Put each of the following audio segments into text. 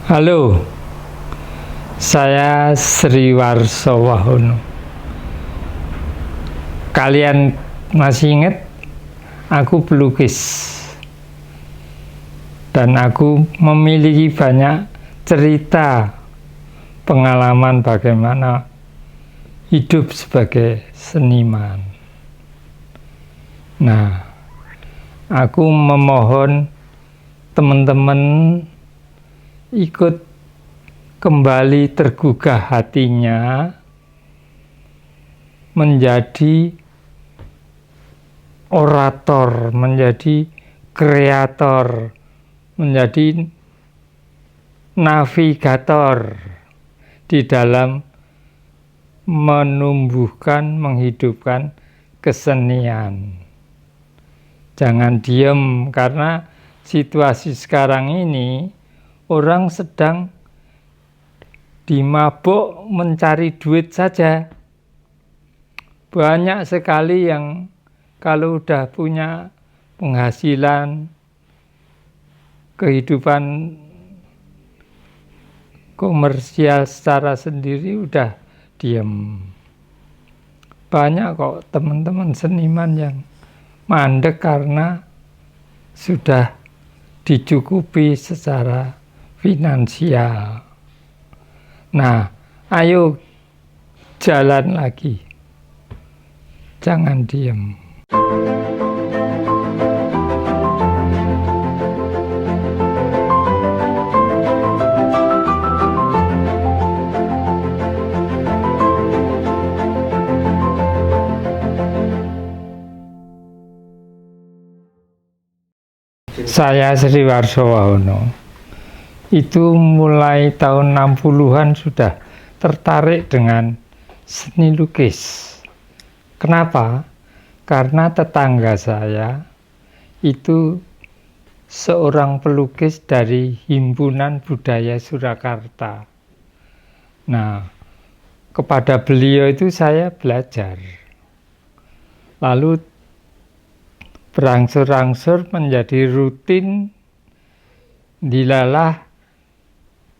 Halo, saya Sri Warsowahono. Kalian masih ingat? Aku pelukis. Dan aku memiliki banyak cerita pengalaman bagaimana hidup sebagai seniman. Nah, aku memohon teman-teman ikut kembali tergugah hatinya menjadi orator, menjadi kreator, menjadi navigator di dalam menumbuhkan, menghidupkan kesenian. Jangan diem, karena situasi sekarang ini orang sedang dimabuk mencari duit saja. Banyak sekali yang kalau udah punya penghasilan, kehidupan komersial secara sendiri udah diem. Banyak kok teman-teman seniman yang mandek karena sudah dicukupi secara finansial. Nah, ayo jalan lagi. Jangan diem. Saya Sri Warsowahono. Itu mulai tahun 60-an sudah tertarik dengan seni lukis. Kenapa? Karena tetangga saya itu seorang pelukis dari Himpunan Budaya Surakarta. Nah, kepada beliau itu saya belajar. Lalu berangsur-angsur menjadi rutin. Dilalah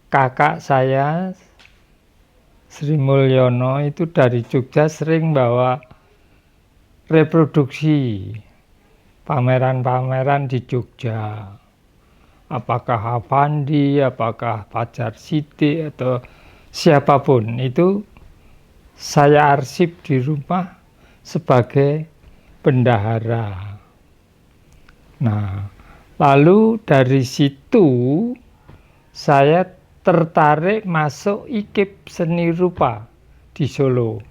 kakak saya Sri Mulyono itu dari Jogja sering bawa reproduksi pameran-pameran di Jogja. Apakah Avandi, apakah Fajar Sidik atau siapapun, itu saya arsip di rumah sebagai bendahara. Nah, lalu dari situ saya tertarik masuk IKIP Seni Rupa di Solo.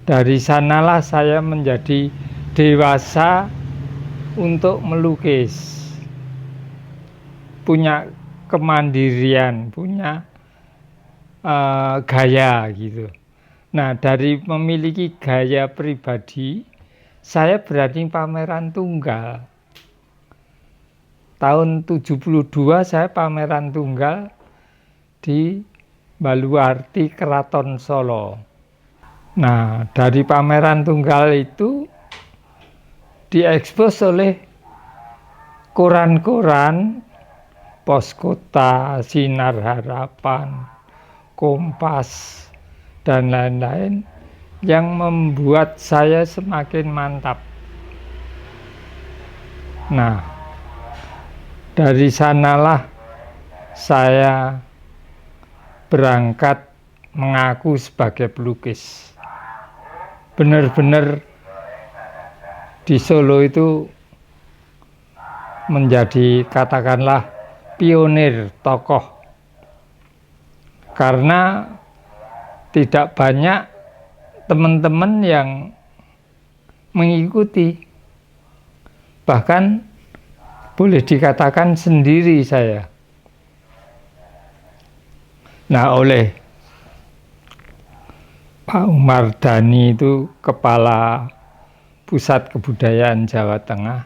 Dari sanalah saya menjadi dewasa untuk melukis. Punya kemandirian, punya gaya gitu. Nah, dari memiliki gaya pribadi, saya berani pameran tunggal. Tahun 72 saya pameran tunggal di Baluarti Keraton Solo. Nah, dari pameran tunggal itu diekspos oleh koran-koran Pos Kota, Sinar Harapan, Kompas, dan lain-lain yang membuat saya semakin mantap. Nah, dari sanalah saya berangkat mengaku sebagai pelukis. Benar-benar di Solo itu menjadi, katakanlah, pionir tokoh. Karena tidak banyak teman-teman yang mengikuti. Bahkan boleh dikatakan sendiri saya. Nah, oleh Pak Umar Dhani itu kepala Pusat Kebudayaan Jawa Tengah,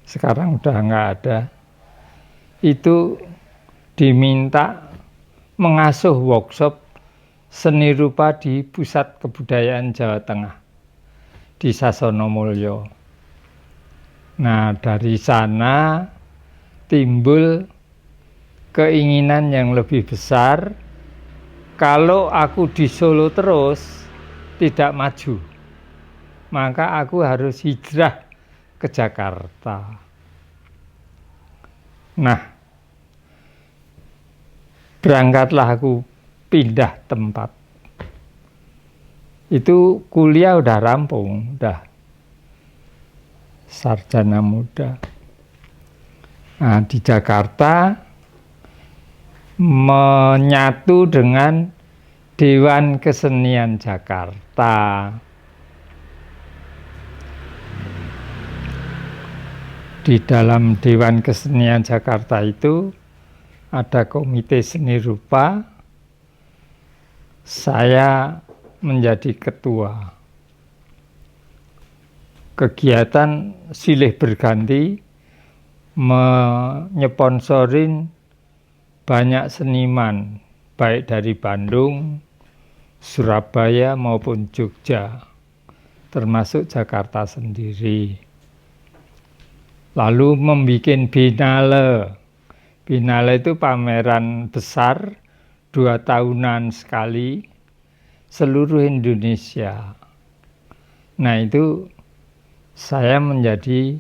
sekarang udah nggak ada, itu diminta mengasuh workshop seni rupa di Pusat Kebudayaan Jawa Tengah di Sasono Mulyo. Nah, dari sana timbul keinginan yang lebih besar. Kalau aku di Solo terus tidak maju, maka aku harus hijrah ke Jakarta. Nah, berangkatlah aku pindah tempat. Itu kuliah udah rampung, udah sarjana muda. Nah, di Jakarta menyatu dengan Dewan Kesenian Jakarta. Di dalam Dewan Kesenian Jakarta itu ada Komite Seni Rupa. Saya menjadi ketua. Kegiatan silih berganti menyponsorin banyak seniman, baik dari Bandung, Surabaya maupun Jogja, termasuk Jakarta sendiri. Lalu membuat Biennale. Biennale itu pameran besar 2 tahunan sekali seluruh Indonesia. Nah, itu saya menjadi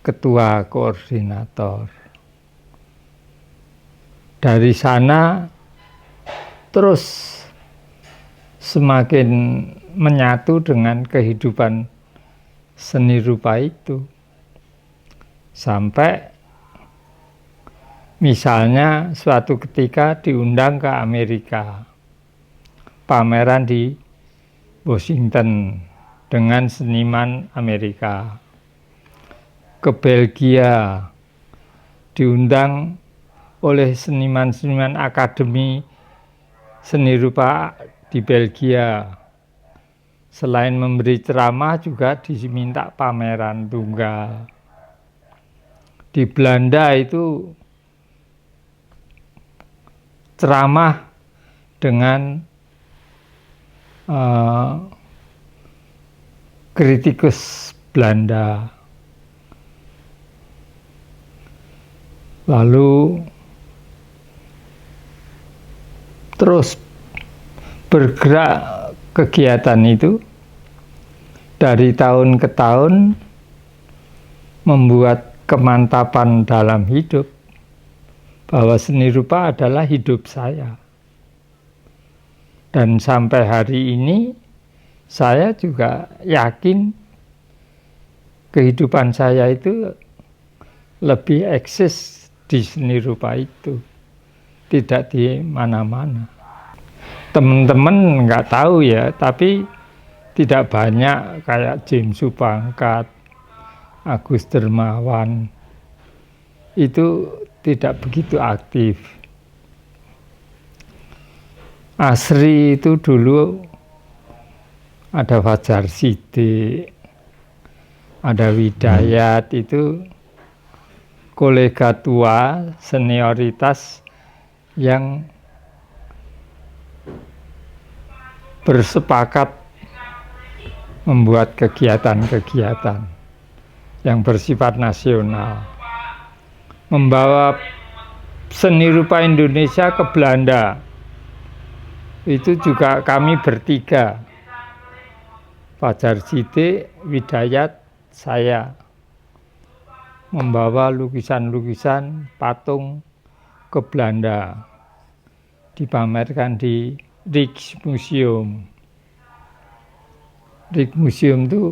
ketua koordinator. Dari sana terus semakin menyatu dengan kehidupan seni rupa itu. Sampai misalnya suatu ketika diundang ke Amerika, pameran di Washington dengan seniman Amerika. Ke Belgia diundang oleh seniman-seniman akademi seni rupa di Belgia. Selain memberi ceramah juga diminta pameran tunggal. Di Belanda itu ceramah dengan kritikus Belanda. Lalu terus bergerak kegiatan itu dari tahun ke tahun, membuat kemantapan dalam hidup bahwa seni rupa adalah hidup saya. Dan sampai hari ini saya juga yakin kehidupan saya itu lebih eksis di seni rupa itu, tidak di mana-mana. Teman-teman nggak tahu ya, tapi tidak banyak kayak James Subangkat, Agus Dermawan, itu tidak begitu aktif. Asri itu dulu ada Fajar Sidik, ada Widayat, itu kolega tua, senioritas yang bersepakat membuat kegiatan-kegiatan yang bersifat nasional, membawa seni rupa Indonesia ke Belanda. Itu juga kami bertiga, Fajar Sidik, Widayat, saya, membawa lukisan-lukisan patung ke Belanda, dipamerkan di Rijksmuseum. Rijksmuseum itu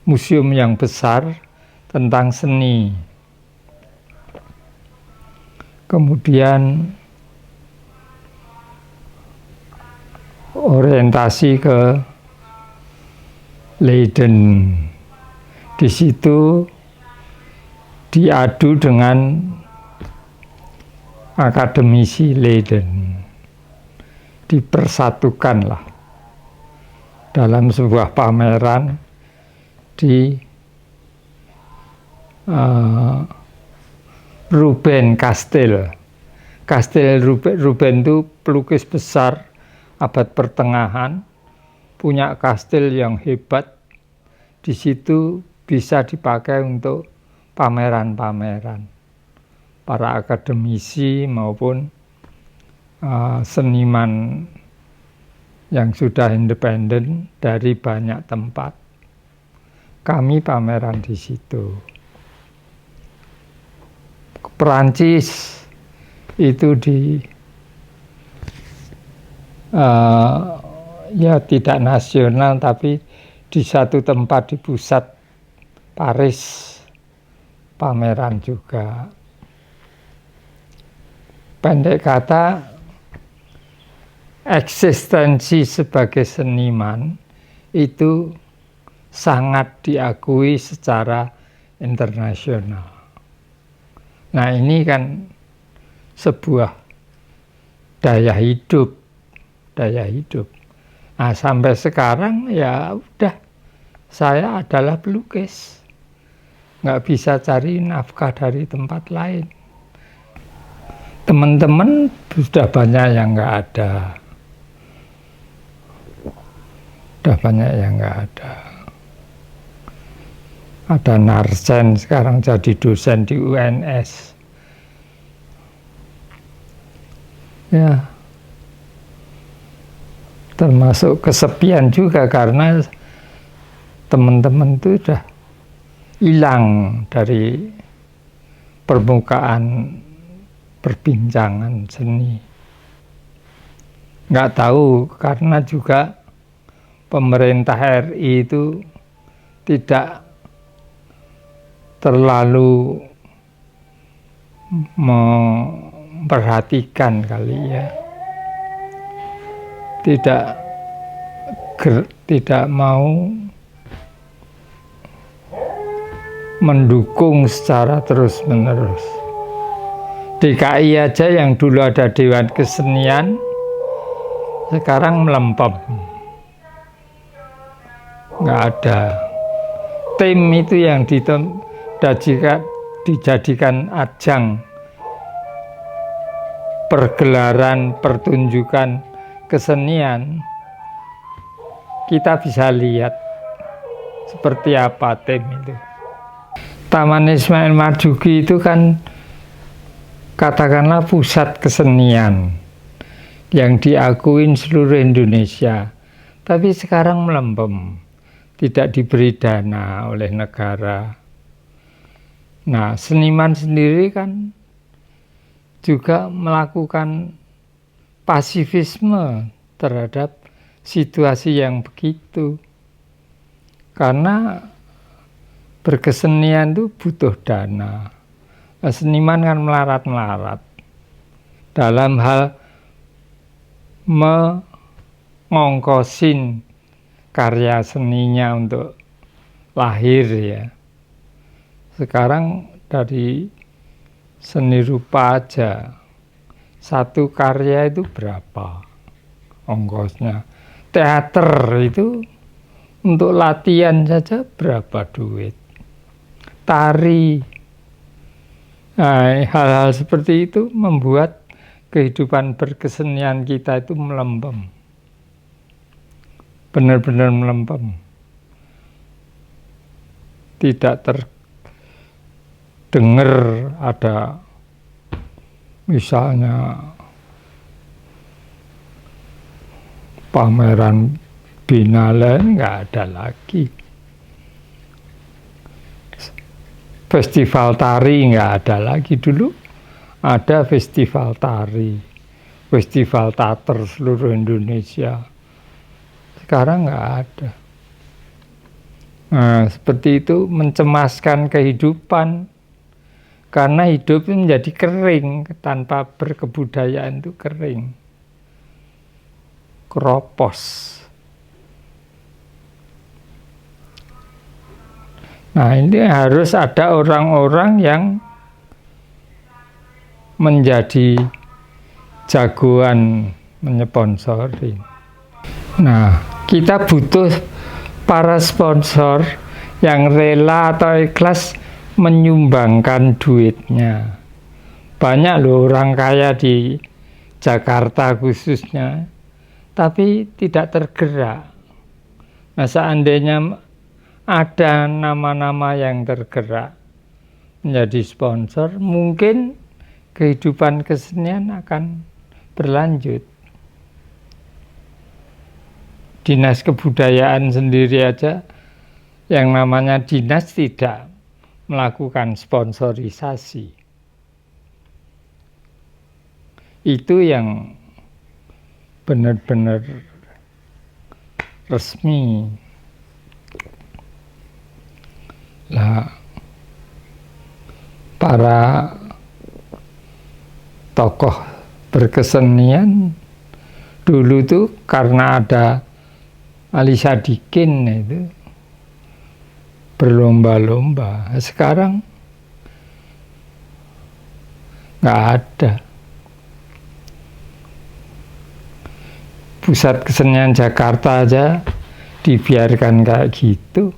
museum yang besar tentang seni. Kemudian orientasi ke Leiden. Di situ diadu dengan akademisi Leiden, dipersatukanlah dalam sebuah pameran di Ruben Kastel. Kastel Ruben itu pelukis besar abad pertengahan, punya kastil yang hebat. Di situ bisa dipakai untuk pameran-pameran. para akademisi maupun seniman yang sudah independen dari banyak tempat. Kami pameran di situ. Perancis itu ya tidak nasional, tapi di satu tempat di pusat Paris pameran juga. Pendek kata, eksistensi sebagai seniman itu sangat diakui secara internasional. Nah, ini kan sebuah daya hidup. Nah, sampai sekarang ya udah, saya adalah pelukis, nggak bisa cari nafkah dari tempat lain. Teman-teman sudah banyak yang nggak ada, Ada Narsen sekarang jadi dosen di UNS. Ya, termasuk kesepian juga karena teman-teman itu sudah hilang dari permukaan perbincangan seni. Nggak tahu, karena juga pemerintah RI itu tidak terlalu memperhatikan kali ya. Tidak mau mendukung secara terus-menerus. DKI aja yang dulu ada Dewan Kesenian, sekarang melempem. Nggak ada. Tim itu yang dijadikan ajang pergelaran pertunjukan kesenian, kita bisa lihat seperti apa tim itu. Taman Ismail Marzuki itu kan katakanlah pusat kesenian yang diakuin seluruh Indonesia, tapi sekarang melempem, tidak diberi dana oleh negara. Nah, seniman sendiri kan juga melakukan pasifisme terhadap situasi yang begitu. Karena berkesenian itu butuh dana. Seniman kan melarat-melarat dalam hal mengongkosin karya seninya untuk lahir ya. Sekarang dari seni rupa aja, satu karya itu berapa ongkosnya. Teater itu untuk latihan saja berapa duit. Tari. Nah, hal-hal seperti itu membuat kehidupan berkesenian kita itu melempem. Benar-benar melempem. Tidak terdengar ada misalnya pameran Biennale, nggak ada lagi. Festival tari nggak ada lagi. Dulu ada festival tari, festival teater seluruh Indonesia. Sekarang nggak ada. Nah, seperti itu mencemaskan kehidupan. Karena hidup menjadi kering, tanpa berkebudayaan itu kering. Keropos. Nah, ini harus ada orang-orang yang menjadi jagoan menyponsori. Nah, kita butuh para sponsor yang rela atau ikhlas menyumbangkan duitnya. Banyak loh orang kaya di Jakarta khususnya, tapi tidak tergerak. Nah, seandainya ada nama-nama yang tergerak menjadi sponsor, mungkin kehidupan kesenian akan berlanjut. Dinas kebudayaan sendiri aja, yang namanya dinas tidak melakukan sponsorisasi. Itu yang benar-benar resmi. Lah, para tokoh berkesenian dulu tuh karena ada Ali Sadikin itu berlomba-lomba. Sekarang nggak ada. Pusat Kesenian Jakarta aja dibiarkan kayak gitu.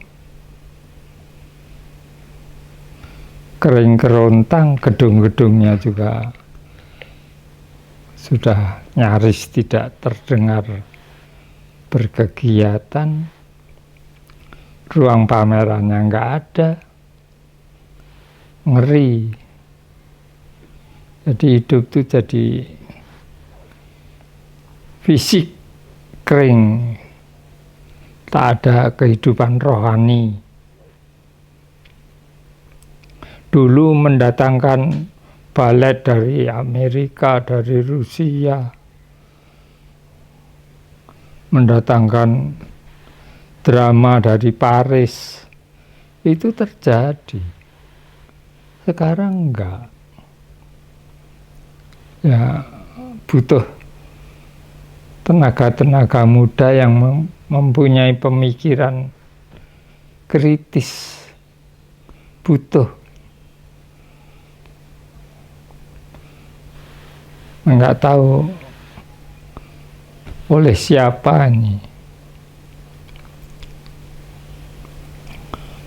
Kering kerontang, gedung-gedungnya juga sudah nyaris tidak terdengar berkegiatan. Ruang pamerannya nggak ada. Ngeri. Jadi hidup tuh jadi fisik kering, tak ada kehidupan rohani. Dulu mendatangkan balet dari Amerika, dari Rusia, mendatangkan drama dari Paris, itu terjadi. Sekarang enggak. Ya, butuh tenaga-tenaga muda yang mempunyai pemikiran kritis, butuh. Enggak tahu oleh siapa ini.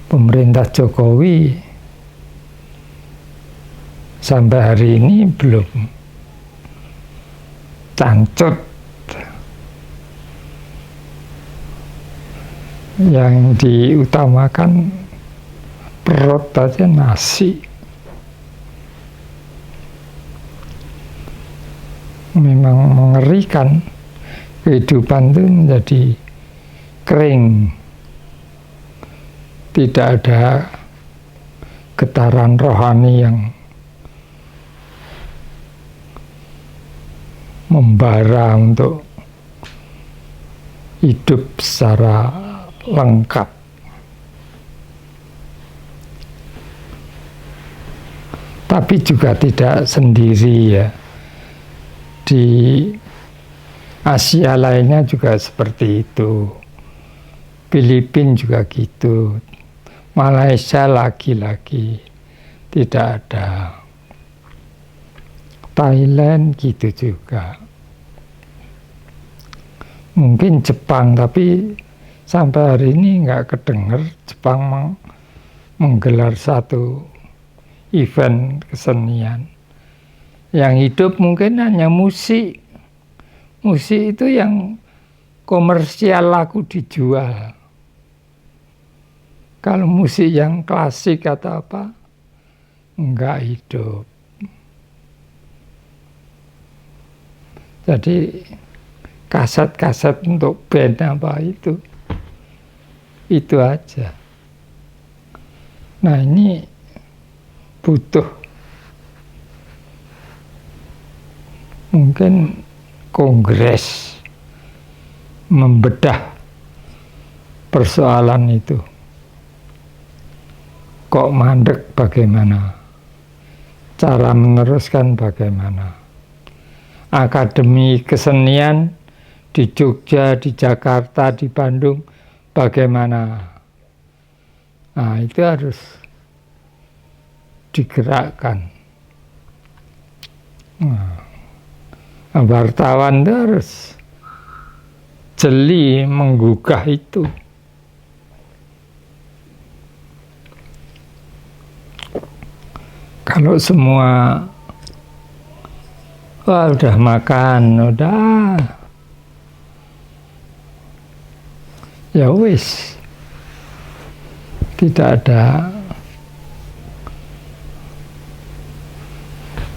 Pemerintah Jokowi sampai hari ini belum tancut. Yang diutamakan perut aja, nasi. Memang mengerikan, kehidupan itu menjadi kering, tidak ada getaran rohani yang membara untuk hidup secara lengkap. Tapi juga tidak sendiri ya. Di Asia lainnya juga seperti itu. Filipina juga gitu. Malaysia lagi-lagi tidak ada. Thailand gitu juga. Mungkin Jepang, tapi sampai hari ini nggak kedengar Jepang menggelar satu event kesenian. Yang hidup mungkin hanya musik. Musik itu yang komersial, laku dijual. Kalau musik yang klasik atau apa, nggak hidup. Jadi kaset-kaset untuk band apa itu aja. Nah, ini butuh mungkin kongres membedah persoalan itu. Kok mandek bagaimana? Cara meneruskan bagaimana? Akademi kesenian di Jogja, di Jakarta, di Bandung, bagaimana? Nah, itu harus digerakkan. Nah, wartawan itu harus jeli menggugah itu. Kalau semua udah makan, udah ya wis, tidak ada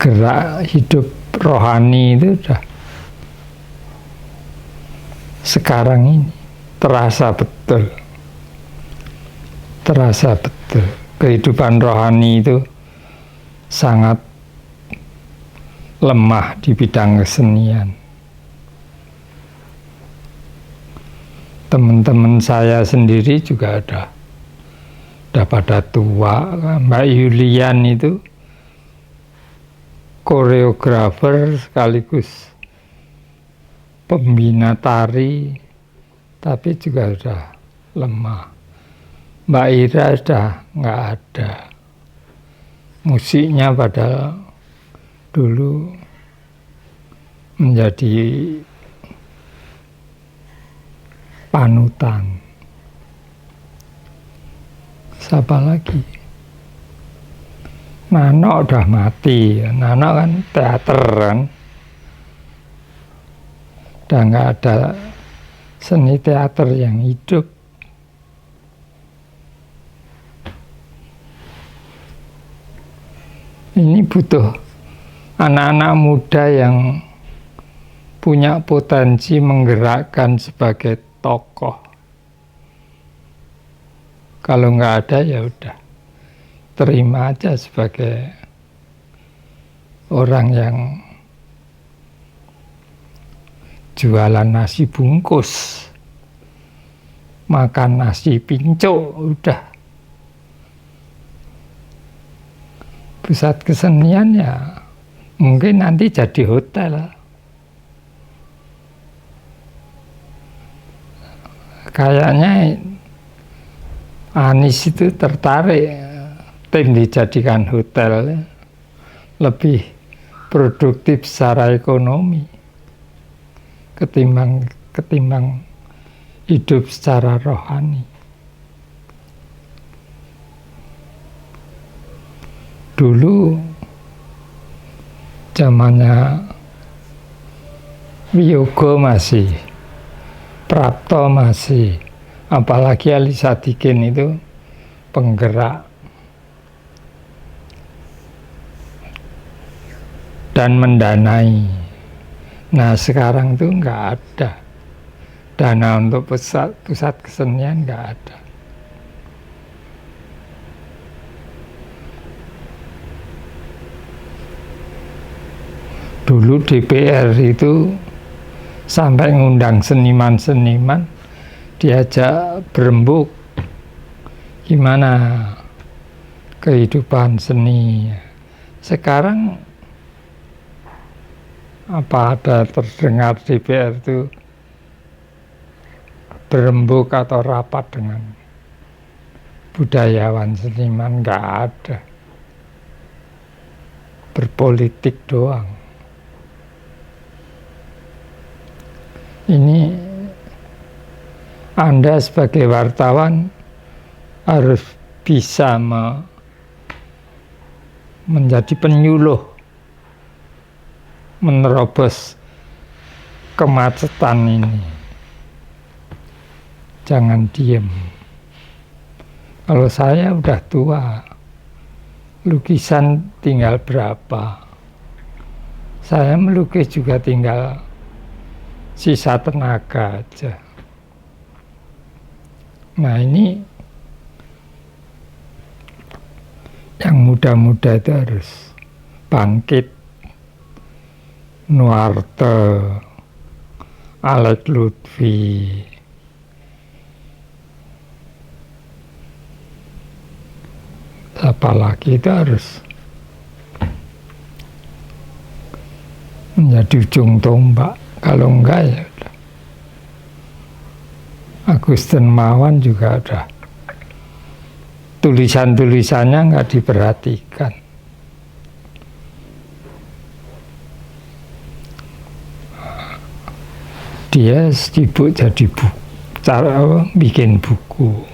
gerak hidup rohani itu udah sekarang ini terasa betul kehidupan rohani itu sangat lemah di bidang kesenian. Teman-teman saya sendiri juga udah pada tua. Mbak Yulian itu koreografer sekaligus pembina tari, tapi juga sudah lemah. Mbak Ira sudah nggak ada. Musiknya padahal dulu menjadi panutan. Siapa lagi? Nano udah mati. Nano kan teater kan. Udah nggak ada seni teater yang hidup. Ini butuh anak-anak muda yang punya potensi menggerakkan sebagai tokoh. Kalau nggak ada ya udah terima aja sebagai orang yang jualan nasi bungkus, makan nasi pincuk, udah. Pusat kesenian ya mungkin nanti jadi hotel. Kayaknya Anies itu tertarik tim dijadikan hotel, lebih produktif secara ekonomi ketimbang hidup secara rohani. Dulu zamannya Wiyogo masih, Prapto masih, apalagi Ali Sadikin itu penggerak dan mendanai. Nah sekarang tuh nggak ada dana untuk pusat kesenian, nggak ada. Dulu DPR itu sampai ngundang seniman-seniman, diajak berembuk gimana kehidupan seni. Sekarang apa ada terdengar DPR itu berembuk atau rapat dengan budayawan seniman? Nggak ada. Berpolitik doang. Ini Anda sebagai wartawan harus bisa menjadi penyuluh, menerobos kemacetan ini. Jangan diem. Kalau saya udah tua, lukisan tinggal berapa? Saya melukis juga tinggal sisa tenaga aja. Nah ini yang muda-muda itu harus bangkit. Nuarte, Alek Lutfi, apalagi itu harus menjadi ujung tombak. Kalau enggak ya udah. Agustin Mawan juga udah tulisan-tulisannya nggak diperhatikan. Dia sibuk jadi bikin buku.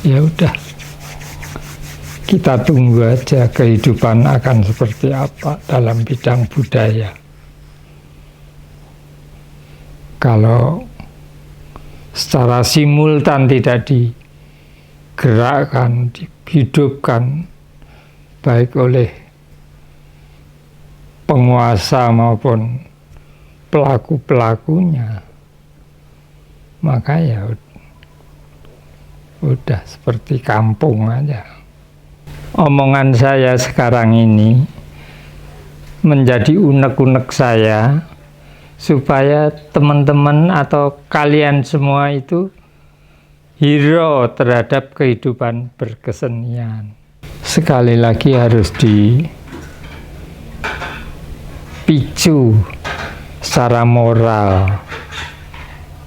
Ya udah, kita tunggu aja kehidupan akan seperti apa dalam bidang budaya. Kalau secara simultan tidak digerakkan, dihidupkan baik oleh penguasa maupun pelaku-pelakunya, maka ya udah seperti kampung aja. Omongan saya sekarang ini menjadi unek-unek saya supaya teman-teman atau kalian semua itu hero terhadap kehidupan berkesenian. Sekali lagi harus dipicu secara moral.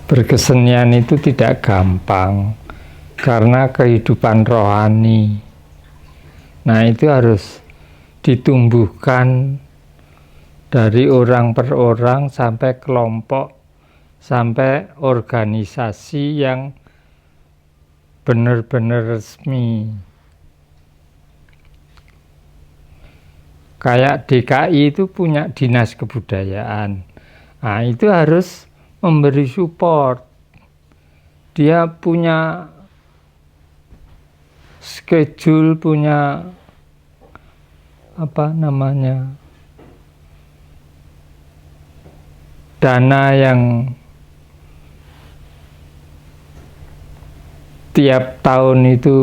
Berkesenian itu tidak gampang karena kehidupan rohani. Nah, itu harus ditumbuhkan dari orang per orang sampai kelompok, sampai organisasi yang benar-benar resmi. Kayak DKI itu punya dinas kebudayaan. Nah, itu harus memberi support. Dia punya schedule, punya dana yang tiap tahun itu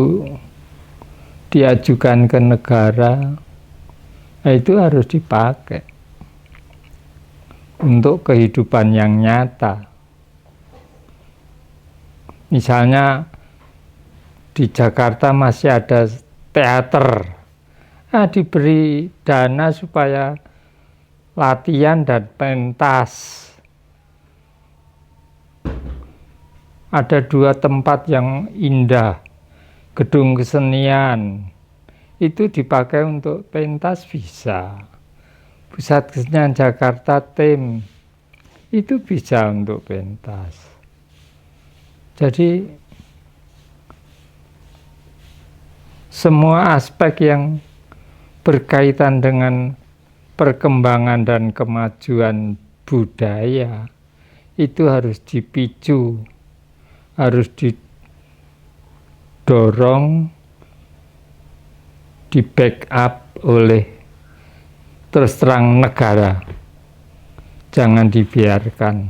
diajukan ke negara. Nah, itu harus dipakai untuk kehidupan yang nyata. Misalnya di Jakarta masih ada teater, nah, diberi dana supaya latihan dan pentas. Ada 2 tempat yang indah, gedung kesenian, itu dipakai untuk pentas bisa. Pusat Kesenian Jakarta TIM itu bisa untuk pentas. Jadi semua aspek yang berkaitan dengan perkembangan dan kemajuan budaya itu harus dipicu, harus didorong, di backup oleh terus terang negara. Jangan dibiarkan.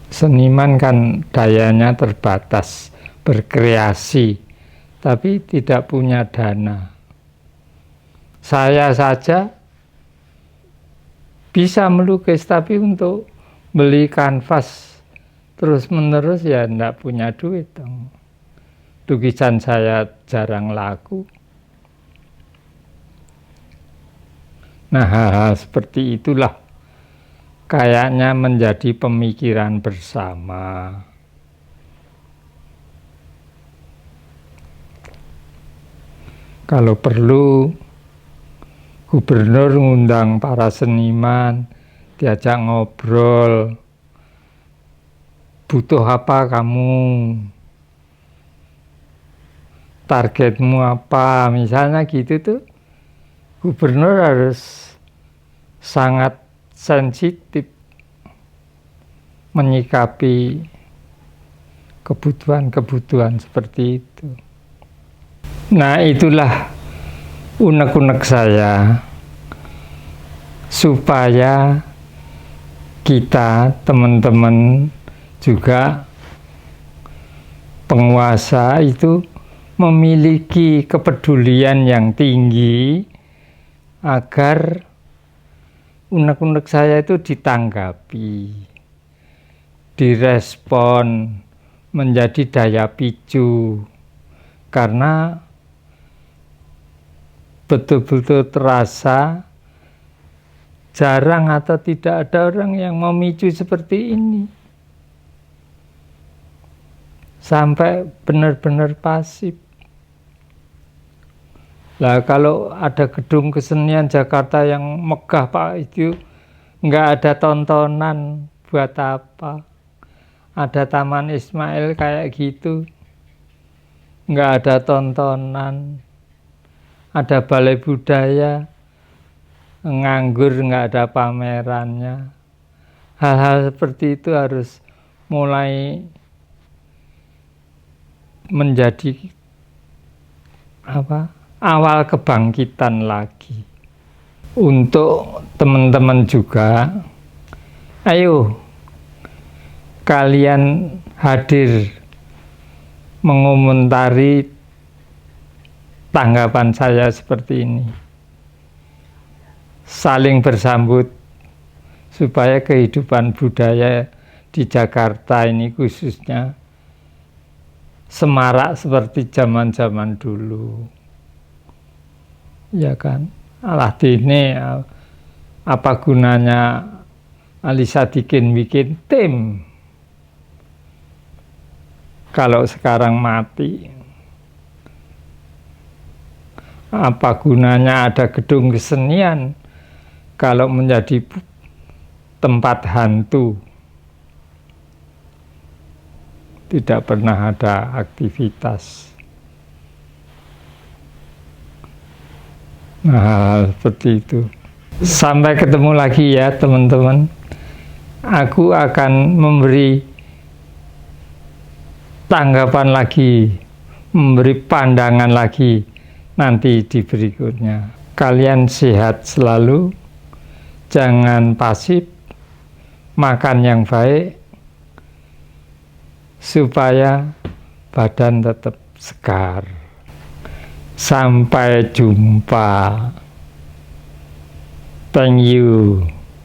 Seniman kan dayanya terbatas, berkreasi, tapi tidak punya dana. Saya saja bisa melukis, tapi untuk beli kanvas terus-menerus ya enggak punya duit. Lukisan saya jarang laku. Nah, hal-hal seperti itulah kayaknya menjadi pemikiran bersama. Kalau perlu, gubernur ngundang para seniman, diajak ngobrol. Butuh apa kamu? Targetmu apa? Misalnya gitu tuh. Gubernur harus sangat sensitif menyikapi kebutuhan-kebutuhan seperti itu. Nah, itulah unek-unek saya supaya kita, teman-teman juga penguasa itu memiliki kepedulian yang tinggi agar unek-unek saya itu ditanggapi, direspon, menjadi daya picu, karena betul-betul terasa jarang atau tidak ada orang yang memicu seperti ini. Sampai benar-benar pasif. Lah kalau ada gedung kesenian Jakarta yang megah Pak, itu nggak ada tontonan, buat apa? Ada Taman Ismail kayak gitu, nggak ada tontonan. Ada balai budaya, nganggur, nggak ada pamerannya. Hal-hal seperti itu harus mulai menjadi awal kebangkitan lagi. Untuk teman-teman juga, ayo kalian hadir mengomentari tanggapan saya seperti ini. Saling bersambut supaya kehidupan budaya di Jakarta ini khususnya semarak seperti zaman-zaman dulu. Ya kan? Alah dene apa gunanya Ali Sadikin bikin tim kalau sekarang mati? Apa gunanya ada gedung kesenian kalau menjadi tempat hantu? Tidak pernah ada aktivitas. Nah, seperti itu. Sampai ketemu lagi ya teman-teman. Aku akan memberi tanggapan lagi, memberi pandangan lagi nanti di berikutnya. Kalian sehat selalu, jangan pasif, makan yang baik, supaya badan tetap segar. Sampai jumpa. Thank you.